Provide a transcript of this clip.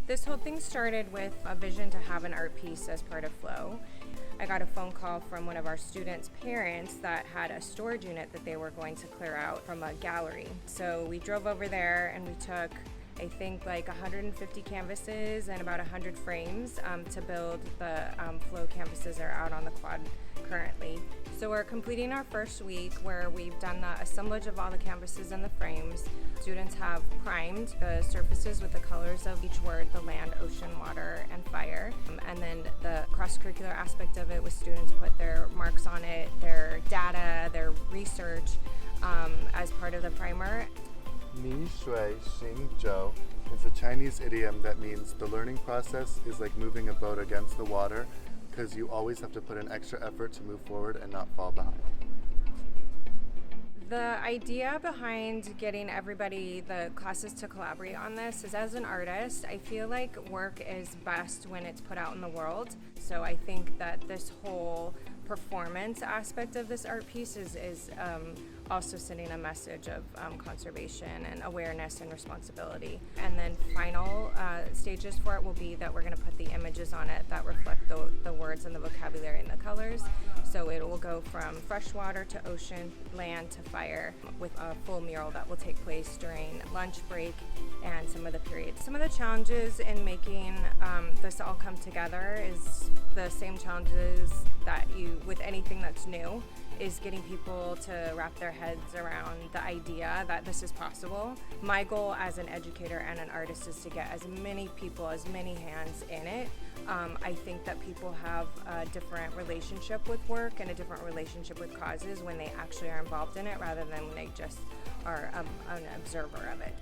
This whole thing started with a vision to have an art piece as part of Flow. I got a phone call from one of our students' parents that had a storage unit that they were going to clear out from a gallery. So we drove over there and we took, I think, like 150 canvases and about 100 frames to build the Flow canvases that are out on the quad currently. So we're completing our first week where we've done the assemblage of all the canvases and the frames. Students have primed the surfaces with the colors of each word, the land, ocean, water, and fire. And then the cross-curricular aspect of it was students put their marks on it, their data, their research as part of the primer. 泥水行走 is a Chinese idiom that means the learning process is like moving a boat against the water, because you always have to put an extra effort to move forward and not fall behind. The idea behind getting everybody, the classes, to collaborate on this is, as an artist, I feel like work is best when it's put out in the world. So I think that this whole performance aspect of this art piece is also sending a message of conservation and awareness and responsibility. And then final stages for it will be that we're going to put the images on it that reflect the words and the vocabulary and the colors. So it will go from freshwater to ocean, land to fire, with a full mural that will take place during lunch break and some of the periods. Some of the challenges in making this all come together is the same challenges that you, with anything that's new, is getting people to wrap their heads around the idea that this is possible. My goal as an educator and an artist is to get as many people, as many hands in it. I think that people have a different relationship with work and a different relationship with causes when they actually are involved in it rather than when they just are an observer of it.